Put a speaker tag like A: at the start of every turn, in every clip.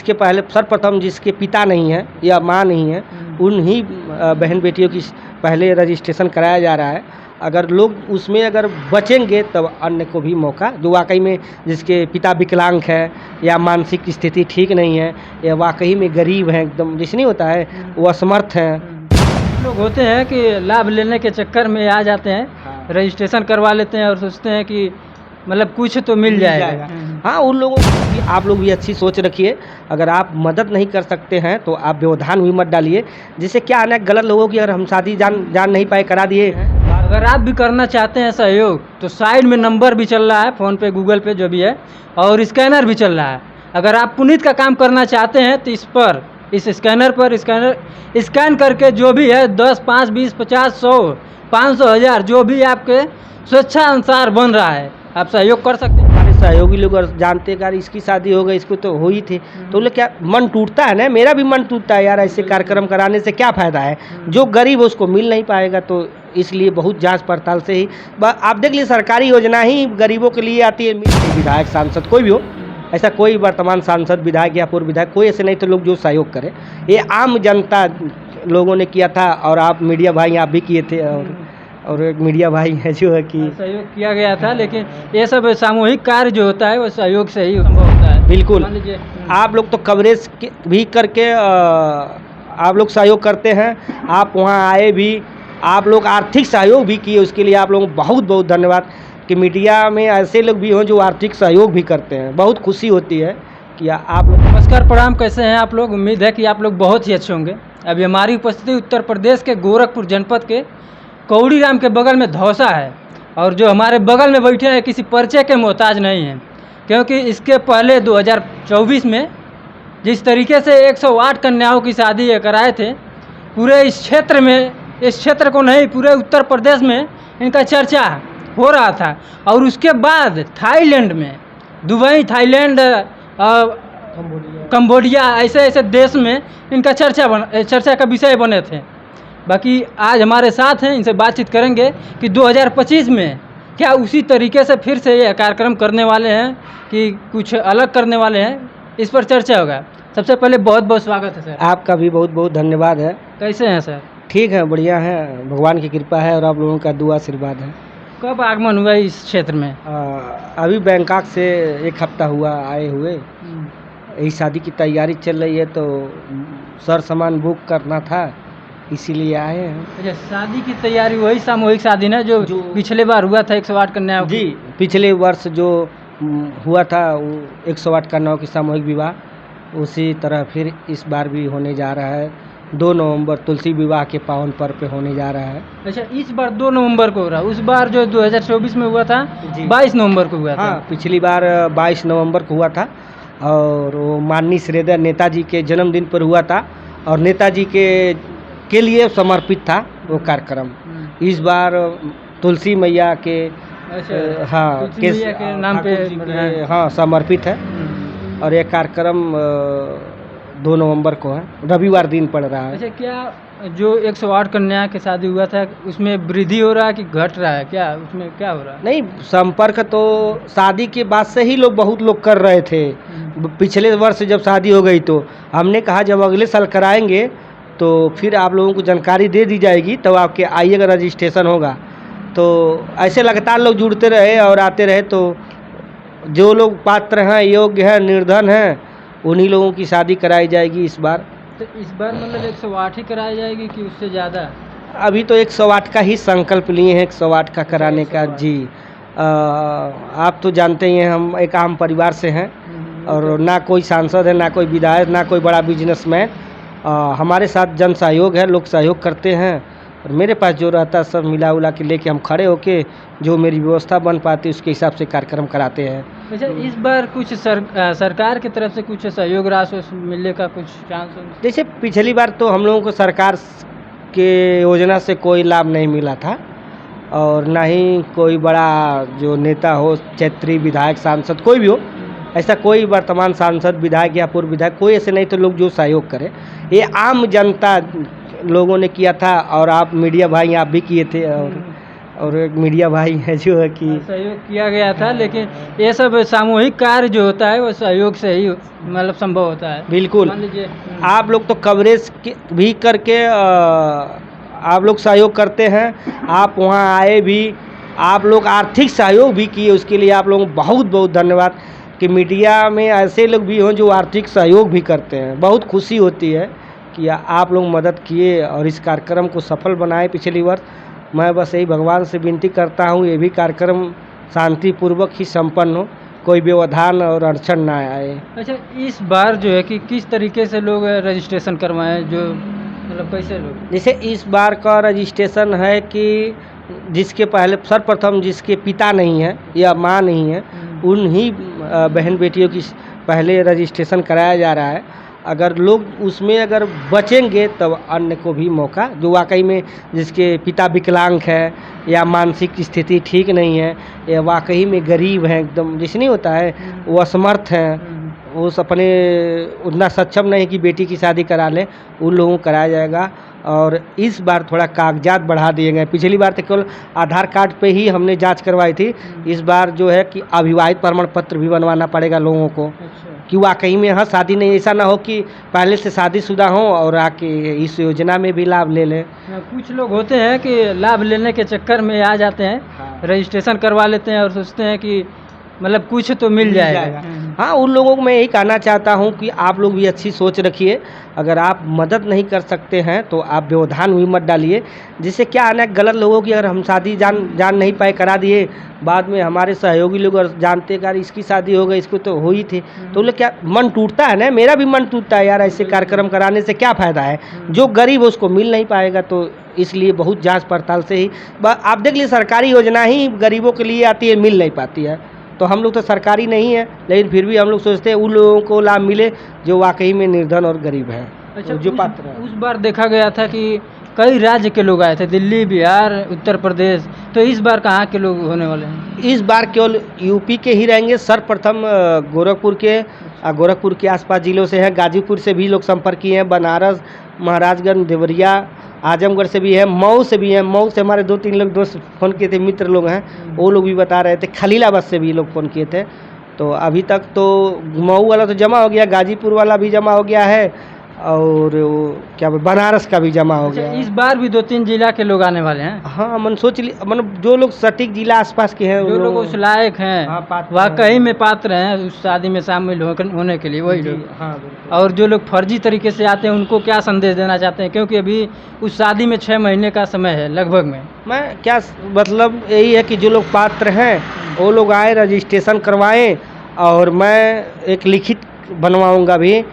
A: जिसके पहले सर्वप्रथम जिसके पिता नहीं है या माँ नहीं है, उन्हीं बहन बेटियों की पहले रजिस्ट्रेशन कराया जा रहा है। अगर लोग उसमें अगर बचेंगे तब अन्य को भी मौका, जो वाकई में जिसके पिता विकलांग है या मानसिक स्थिति ठीक नहीं है या वाकई में गरीब है, एकदम जैसे नहीं होता है, वो असमर्थ हैं।
B: लोग होते हैं कि लाभ लेने के चक्कर में आ जाते हैं,
A: हाँ।
B: रजिस्ट्रेशन करवा लेते हैं और सोचते हैं कि मतलब कुछ तो मिल जाएगा।
A: हाँ, उन लोगों को भी आप लोग भी अच्छी सोच रखिए। अगर आप मदद नहीं कर सकते हैं तो आप व्यवधान भी मत डालिए। जिससे क्या है ना, गलत लोगों की अगर हम शादी जान नहीं पाए करा दिए।
B: अगर आप भी करना चाहते हैं सहयोग तो साइड में नंबर भी चल रहा है, फ़ोन पे गूगल पे जो भी है, और स्कैनर भी चल रहा है। अगर आप पुनीत का काम करना चाहते हैं तो इस स्कैनर पर स्कैन करके जो भी है 10, 5, 20, 50, 100, 500, 1000 जो भी आपके स्वेच्छा अनुसार बन रहा है, आप सहयोग कर सकते हैं।
A: हमारे सहयोगी लोग अगर जानते हैं कि यार इसकी शादी हो गई, इसको तो हो ही थी, तो बोले क्या मन टूटता है ना, मेरा भी मन टूटता है यार, ऐसे कार्यक्रम कराने से क्या फ़ायदा है। जो गरीब है उसको मिल नहीं पाएगा, तो इसलिए बहुत जांच पड़ताल से ही आप देख लीजिए, सरकारी योजना ही गरीबों के लिए आती है। विधायक सांसद कोई भी हो, ऐसा कोई वर्तमान सांसद विधायक या पूर्व विधायक कोई ऐसे नहीं, तो लोग जो सहयोग करें, ये आम जनता लोगों ने किया था। और आप मीडिया भाई आप भी किए थे, और एक मीडिया भाई है जो है कि
B: सहयोग किया गया था। लेकिन ये सब सामूहिक कार्य जो होता है वो सहयोग से ही संभव होता है।
A: बिल्कुल,
B: मान लीजिए
A: आप लोग तो कवरेज भी करके आप लोग सहयोग करते हैं, आप वहाँ आए भी, आप लोग आर्थिक सहयोग भी किए, उसके लिए आप लोगों को बहुत बहुत धन्यवाद। कि मीडिया में ऐसे लोग भी हों जो आर्थिक सहयोग भी करते हैं, बहुत खुशी होती है कि आप लोग।
B: नमस्कार, प्रणाम, कैसे हैं आप लोग? उम्मीद है कि आप लोग बहुत ही अच्छे होंगे। अभी हमारी उपस्थिति उत्तर प्रदेश के गोरखपुर जनपद के कौड़ीराम के बगल में धौसा है, और जो हमारे बगल में बैठे हैं किसी परिचय के मोहताज नहीं हैं, क्योंकि इसके पहले 2024 में जिस तरीके से 108 कन्याओं की शादी ये कराए थे, पूरे इस क्षेत्र को नहीं, पूरे उत्तर प्रदेश में इनका चर्चा हो रहा था। और उसके बाद थाईलैंड में, दुबई, थाईलैंड, कंबोडिया, ऐसे देश में इनका चर्चा का विषय बने थे। बाकी आज हमारे साथ हैं, इनसे बातचीत करेंगे कि 2025 में क्या उसी तरीके से फिर से ये कार्यक्रम करने वाले हैं कि कुछ अलग करने वाले हैं, इस पर चर्चा होगा। सबसे पहले बहुत बहुत स्वागत है सर।
A: आपका भी बहुत बहुत धन्यवाद है।
B: कैसे हैं सर?
A: ठीक है, बढ़िया है, भगवान की कृपा है और आप लोगों का दुआ आशीर्वाद है।
B: कब आगमन हुआ इस क्षेत्र में?
A: अभी बैंकॉक से 1 हफ्ता हुआ आए हुए। यही शादी की तैयारी चल रही है, तो सर सामान बुक करना था, इसीलिए आए हैं।
B: अच्छा, शादी की तैयारी वही सामूहिक शादी ना जो पिछले बार हुआ था 108 कन्याओं की?
A: जी, पिछले वर्ष जो हुआ था वो 108 कन्याओं की सामूहिक विवाह, उसी तरह फिर इस बार भी होने जा रहा है। 2 नवंबर तुलसी विवाह के पावन पर्व पे होने जा रहा है।
B: अच्छा, इस बार 2 नवंबर को हो रहा है। उस बार जो 2024 में हुआ था 22 नवंबर को हुआ था।
A: हाँ, पिछली बार 22 नवंबर को हुआ था, और वो माननीय श्रद्धेय नेताजी के जन्मदिन पर हुआ था, और नेताजी के लिए समर्पित था वो कार्यक्रम। इस बार तुलसी मैया के हाँ
B: तुलसी मैया के नाम पे
A: हाँ समर्पित है। और ये कार्यक्रम 2 नवंबर को है, रविवार दिन पड़ रहा है।
B: अच्छा, क्या जो 108 कन्या की शादी हुआ था उसमें वृद्धि हो रहा है कि घट रहा है, क्या उसमें क्या हो रहा है?
A: नहीं, संपर्क तो शादी के बाद से ही बहुत लोग कर रहे थे। पिछले वर्ष जब शादी हो गई तो हमने कहा जब अगले साल कराएंगे तो फिर आप लोगों को जानकारी दे दी जाएगी, तब आपके आइएगा, रजिस्ट्रेशन होगा। तो ऐसे लगातार लोग जुड़ते रहे और आते रहे, तो जो लोग पात्र हैं, योग्य हैं, निर्धन हैं, उन्हीं लोगों की शादी कराई जाएगी इस बार।
B: तो इस बार मतलब 108 ही कराई जाएगी कि उससे ज़्यादा?
A: अभी तो 108 का ही संकल्प लिए हैं, 108 का कराने का। जी, आप तो जानते ही हैं हम एक आम परिवार से हैं, और ना कोई सांसद है, ना कोई विधायक, ना कोई बड़ा बिजनेसमैन। हमारे साथ जन सहयोग है, लोग सहयोग करते हैं, और मेरे पास जो रहता है सब मिला उला के लेके हम खड़े होके जो मेरी व्यवस्था बन पाती उसके हिसाब से कार्यक्रम कराते हैं।
B: अच्छा, इस बार कुछ सरकार की तरफ से कुछ सहयोग राशि मिलने का कुछ चांस?
A: जैसे पिछली बार तो हम लोगों को सरकार के योजना से कोई लाभ नहीं मिला था, और ना ही कोई बड़ा जो नेता हो, क्षेत्रीय विधायक, सांसद, कोई भी हो, ऐसा कोई वर्तमान सांसद, विधायक या पूर्व विधायक कोई ऐसे नहीं, तो लोग जो सहयोग करें, ये आम जनता लोगों ने किया था। और आप मीडिया भाई आप भी किए थे, और और एक मीडिया भाई है जो है कि
B: सहयोग किया गया था, लेकिन ये सब सामूहिक कार्य जो होता है वो सहयोग से ही मतलब संभव होता है।
A: बिल्कुल
B: मान लीजिए
A: आप लोग तो कवरेज भी करके आप लोग सहयोग करते हैं, आप वहाँ आए भी, आप लोग आर्थिक सहयोग भी किए, उसके लिए आप लोगों को बहुत बहुत धन्यवाद कि मीडिया में ऐसे लोग भी हों जो आर्थिक सहयोग भी करते हैं। बहुत खुशी होती है कि आप लोग मदद किए और इस कार्यक्रम को सफल बनाए पिछली वर्ष। मैं बस यही भगवान से विनती करता हूँ ये भी कार्यक्रम शांतिपूर्वक ही संपन्न हो, कोई व्यवधान और अड़चन ना आए।
B: अच्छा, इस बार जो है कि किस तरीके से लोग रजिस्ट्रेशन करवाएं, जो मतलब कैसे लोग?
A: जैसे इस बार का रजिस्ट्रेशन है कि जिसके पहले सर्वप्रथम जिसके पिता नहीं है या माँ नहीं है उन्हीं बहन बेटियों की पहले रजिस्ट्रेशन कराया जा रहा है। अगर लोग उसमें अगर बचेंगे तब अन्य को भी मौका, जो वाकई में जिसके पिता विकलांग है या मानसिक स्थिति ठीक नहीं है या वाकई में गरीब है एकदम, जैसे नहीं होता है वो असमर्थ हैं, वो अपने उतना सक्षम नहीं कि बेटी की शादी करा लें, उन लोगों को कराया जाएगा। और इस बार थोड़ा कागजात बढ़ा दिए गए। पिछली बार तो केवल आधार कार्ड पे ही हमने जांच करवाई थी, इस बार जो है कि अविवाहित प्रमाण पत्र भी बनवाना पड़ेगा लोगों को कि वाकई में हाँ शादी नहीं, ऐसा ना हो कि पहले से शादीशुदा हों और आके इस योजना में भी लाभ ले लें।
B: कुछ लोग होते हैं कि लाभ लेने के चक्कर में आ जाते हैं, रजिस्ट्रेशन करवा लेते हैं और सोचते हैं कि मतलब कुछ तो मिल जाएगा।
A: हाँ, उन लोगों को मैं यही कहना चाहता हूँ कि आप लोग भी अच्छी सोच रखिए। अगर आप मदद नहीं कर सकते हैं तो आप व्यवधान भी मत डालिए, जिससे क्या आना गलत लोगों की अगर हम शादी जान नहीं पाए करा दिए, बाद में हमारे सहयोगी लोग और जानते यार इसकी शादी हो गई, इसको तो हो ही थी, तो लोग क्या मन टूटता है ना, मेरा भी मन टूटता है यार, ऐसे कार्यक्रम कराने से क्या फ़ायदा है, जो गरीब है उसको मिल नहीं पाएगा। तो इसलिए बहुत जांच पड़ताल से ही आप देख लीजिए, सरकारी योजना ही गरीबों के लिए आती है, मिल नहीं पाती है। तो हम लोग तो सरकारी नहीं है, लेकिन फिर भी हम लोग सोचते हैं उन लोगों को लाभ मिले जो वाकई में निर्धन और गरीब हैं।
B: अच्छा,
A: जो पात्र हैं।
B: उस बार देखा गया था कि कई राज्य के लोग आए थे, दिल्ली, बिहार, उत्तर प्रदेश, तो इस बार कहाँ के लोग होने वाले हैं?
A: इस बार केवल यूपी के ही रहेंगे। सर्वप्रथम गोरखपुर के आसपास जिलों से हैं, गाजीपुर से भी लोग संपर्क किए हैं, बनारस, महाराजगंज, देवरिया, आजमगढ़ से भी है, मऊ से भी है। मऊ से हमारे 2-3 लोग दोस्त फ़ोन किए थे, मित्र लोग हैं, वो लोग भी बता रहे थे। खलीलाबाद से भी लोग फ़ोन किए थे। तो अभी तक तो मऊ वाला तो जमा हो गया, गाजीपुर वाला भी जमा हो गया है और वो क्या बनारस का भी जमा हो गया।
B: इस बार भी 2-3 जिला के लोग आने वाले हैं।
A: हाँ, मन सोच ली, मतलब जो लोग सटीक जिला आसपास के हैं,
B: जो लोग उस लायक हैं,
A: हाँ, पात्र
B: वाकई में पात्र हैं उस शादी में शामिल होने के लिए, वही लोग।
A: हाँ,
B: और जो लोग फर्जी तरीके से आते हैं उनको क्या संदेश देना चाहते हैं, क्योंकि अभी उस शादी में 6 महीने का समय है लगभग में।
A: मैं क्या मतलब यही है कि जो लोग पात्र हैं वो लोग आए, रजिस्ट्रेशन करवाएं, और मैं एक लिखित बनवाऊंगा भी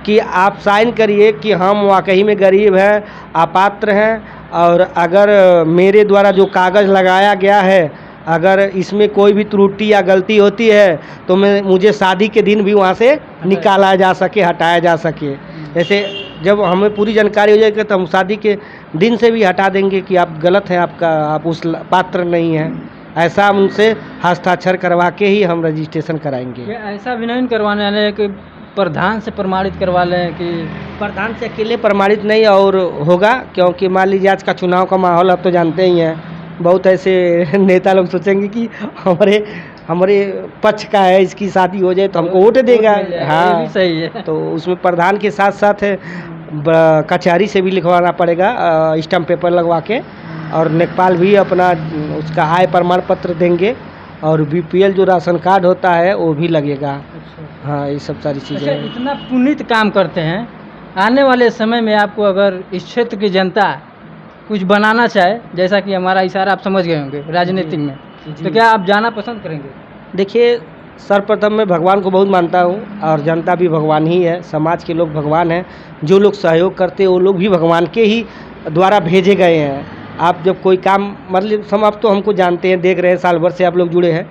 A: कि आप साइन करिए कि हम वाकई में गरीब हैं, अपात्र हैं, और अगर मेरे द्वारा जो कागज़ लगाया गया है अगर इसमें कोई भी त्रुटि या गलती होती है तो मुझे शादी के दिन भी वहाँ से निकाला जा सके, हटाया जा सके। जैसे जब हमें पूरी जानकारी हो जाएगी तो हम शादी के दिन से भी हटा देंगे कि आप गलत हैं, आप उस पात्र नहीं हैं। ऐसा उनसे हस्ताक्षर करवा के ही हम रजिस्ट्रेशन कराएंगे।
B: ऐसा भी नहीं करवाने वाले कि प्रधान से प्रमाणित करवा लें कि
A: प्रधान से अकेले प्रमाणित नहीं और होगा, क्योंकि मान लीजिए आज का चुनाव का माहौल आप तो जानते ही हैं, बहुत ऐसे नेता लोग सोचेंगे कि हमारे पक्ष का है, इसकी शादी हो जाए तो हमको वोट देगा। हाँ,
B: ये भी सही है।
A: तो उसमें प्रधान के साथ साथ कचहरी से भी लिखवाना पड़ेगा, स्टैम्प पेपर लगवा के, और लेखपाल भी अपना उसका आय प्रमाण पत्र देंगे, और बीपीएल जो राशन कार्ड होता है वो भी लगेगा। हाँ, ये सब सारी चीज़ें।
B: अच्छा, इतना पुनीत काम करते हैं, आने वाले समय में आपको अगर इस क्षेत्र की जनता कुछ बनाना चाहे, जैसा कि हमारा इशारा आप समझ गए होंगे राजनीतिक में, तो क्या आप जाना पसंद करेंगे?
A: देखिए, सर्वप्रथम मैं भगवान को बहुत मानता हूँ और जनता भी भगवान ही है, समाज के लोग भगवान हैं। जो लोग सहयोग करते हैं वो लोग भी भगवान के ही द्वारा भेजे गए हैं। आप जब कोई काम, मतलब आप तो हमको जानते हैं, देख रहे हैं, साल भर से आप लोग जुड़े हैं,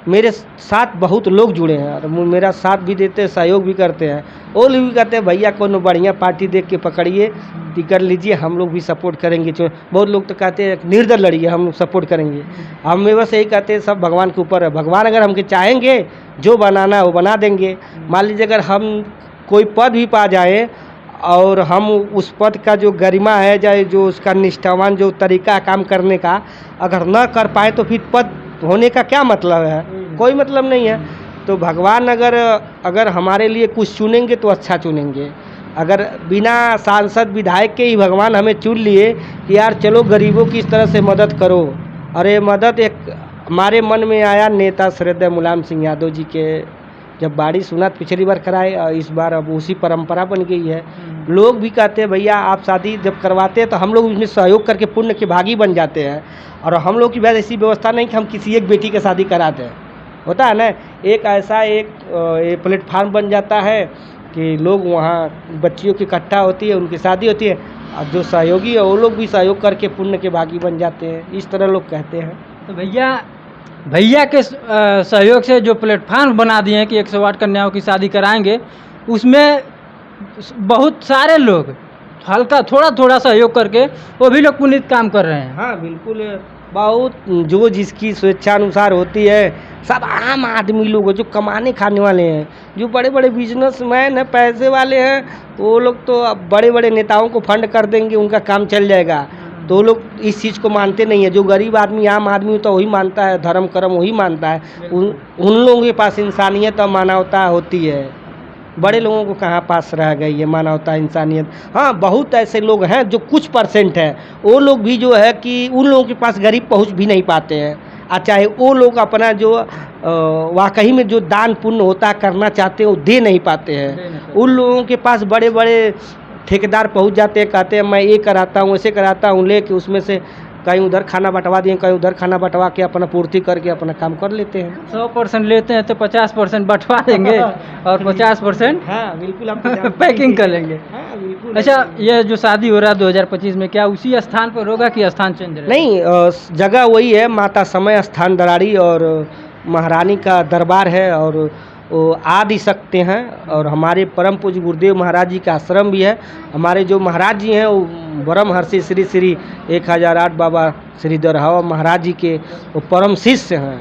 A: मेरे साथ बहुत लोग जुड़े हैं और मेरा साथ भी देते हैं, सहयोग भी करते हैं। वो लोग भी कहते हैं भैया कोनो बढ़िया पार्टी देख के पकड़िए, टिकट लीजिए, हम लोग भी सपोर्ट करेंगे। बहुत लोग तो कहते हैं निर्दल लड़िए, हम लोग सपोर्ट करेंगे। हम बस यही कहते हैं, सब भगवान के ऊपर है। भगवान अगर हमके चाहेंगे, जो बनाना है वो बना देंगे। मान लीजिए अगर हम कोई पद भी पा जाए और हम उस पद का जो गरिमा है, चाहे जो उसका निष्ठावान जो तरीका काम करने का अगर न कर पाए तो फिर पद होने का क्या मतलब है? कोई मतलब नहीं है। तो भगवान अगर हमारे लिए कुछ चुनेंगे तो अच्छा चुनेंगे। अगर बिना सांसद विधायक के ही भगवान हमें चुन लिए कि यार चलो गरीबों की इस तरह से मदद करो, और ये मदद एक हमारे मन में आया नेता श्रद्धेय मुलायम सिंह यादव जी के जब बाड़ी सुना पिछली बार कराए, और इस बार अब उसी परंपरा बन गई है। लोग भी कहते हैं भैया आप शादी जब करवाते हैं तो हम लोग उसमें सहयोग करके पुण्य के भागी बन जाते हैं, और हम लोग की वैसे ऐसी व्यवस्था नहीं कि हम किसी एक बेटी की शादी कराते हैं। होता है ना, एक ऐसा एक प्लेटफार्म बन जाता है कि लोग वहाँ बच्चियों की इकट्ठा होती है, उनकी शादी होती है, और जो सहयोगी है वो लोग भी सहयोग करके पुण्य के भागी बन जाते हैं, इस तरह लोग कहते हैं।
B: तो भैया के सहयोग से जो प्लेटफार्म बना दिए हैं कि 108 कन्याओं की शादी कराएंगे, उसमें बहुत सारे लोग हल्का थोड़ा थोड़ा सहयोग करके वो भी लोग पुनीत काम कर रहे हैं।
A: हाँ बिल्कुल, बहुत जो जिसकी स्वेच्छानुसार होती है। सब आम आदमी लोग जो कमाने खाने वाले हैं, जो बड़े बड़े बिजनेसमैन हैं, पैसे वाले हैं, वो लोग तो अब बड़े बड़े नेताओं को फंड कर देंगे, उनका काम चल जाएगा। तो वो लोग इस चीज़ को मानते नहीं है। जो गरीब आदमी आम आदमी तो वही मानता है, धर्म कर्म वही मानता है। उन लोगों के पास इंसानियत और मानवता होती है। बड़े लोगों को कहाँ पास रह गई है मानवता इंसानियत। हाँ बहुत ऐसे लोग हैं जो कुछ परसेंट है, वो लोग भी जो है कि उन लोगों के पास गरीब पहुँच भी नहीं पाते हैं, और चाहे वो लोग अपना जो वाकई में जो दान पुण्य होता है करना चाहते हैं वो दे नहीं पाते हैं। उन लोगों के पास बड़े बड़े ठेकेदार पहुंच जाते हैं, कहते हैं मैं ये कराता हूँ ऐसे कराता हूँ, लेके उसमें से कहीं उधर खाना बंटवा दिए, कहीं उधर खाना बंटवा के अपना पूर्ति करके अपना काम कर लेते हैं।
B: 100% लेते हैं तो 50% बंटवा देंगे और 50%
A: हाँ बिल्कुल आप
B: पैकिंग कर लेंगे।
A: हाँ बिल्कुल।
B: अच्छा, ये जो शादी हो रहा है 2025 में, क्या उसी स्थान पर होगा कि स्थान चेंज रहेगा?
A: नहीं, जगह वही है, माता समय स्थान दराड़ी, और महारानी का दरबार है, और वो आ भी सकते हैं। और हमारे परम पूज्य गुरुदेव महाराज जी का आश्रम भी है। हमारे जो महाराज जी हैं वो परमहर्षि श्री श्री 1008 बाबा श्री दरहावा महाराज जी के वो परम शिष्य हैं।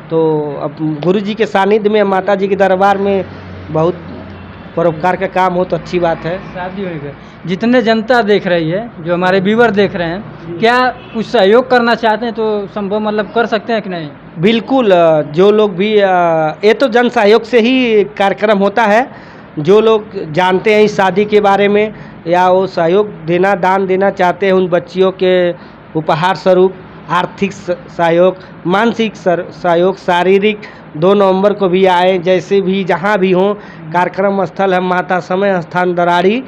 A: तो अब गुरु जी के सानिध्य में माता जी के दरबार में बहुत परोपकार का काम हो तो अच्छी बात है।
B: शादी हो गई। जितने जनता देख रही है, जो हमारे व्यूवर देख रहे हैं, क्या कुछ सहयोग करना चाहते हैं तो संभव मतलब कर सकते हैं कि नहीं?
A: बिल्कुल, जो लोग भी ये तो जन सहयोग से ही कार्यक्रम होता है। जो लोग जानते हैं इस शादी के बारे में या वो सहयोग देना दान देना चाहते हैं, उन बच्चियों के उपहार स्वरूप आर्थिक सहयोग, मानसिक सहयोग, शारीरिक 2 नवंबर को भी आए, जैसे भी जहाँ भी हों। कार्यक्रम स्थल है माता समय स्थान दराड़ी,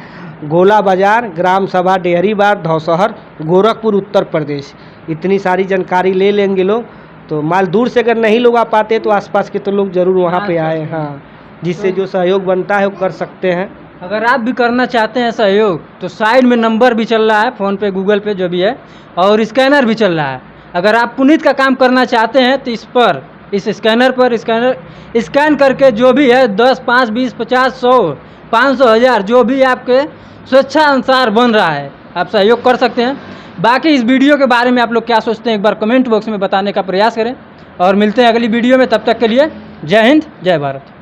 A: गोला बाजार, ग्राम सभा डेहरी बार, धौसहर, गोरखपुर, उत्तर प्रदेश। इतनी सारी जानकारी ले लेंगे लोग तो माल दूर से अगर नहीं लोग आ पाते तो आसपास के तो लोग ज़रूर वहाँ पे आए। हाँ, जिससे जो सहयोग बनता है वो कर सकते हैं।
B: अगर आप भी करना चाहते हैं सहयोग तो साइड में नंबर भी चल रहा है, फ़ोन पे गूगल पे जो भी है, और स्कैनर भी चल रहा है। अगर आप पुनीत का काम करना चाहते हैं तो इस स्कैनर पर स्कैन करके जो भी है 10, 5, 20, 50, 100, 500, 1000 जो भी आपके स्वेच्छा अनुसार बन रहा है आप सहयोग कर सकते हैं। बाकी इस वीडियो के बारे में आप लोग क्या सोचते हैं एक बार कमेंट बॉक्स में बताने का प्रयास करें, और मिलते हैं अगली वीडियो में। तब तक के लिए जय हिंद, जय भारत।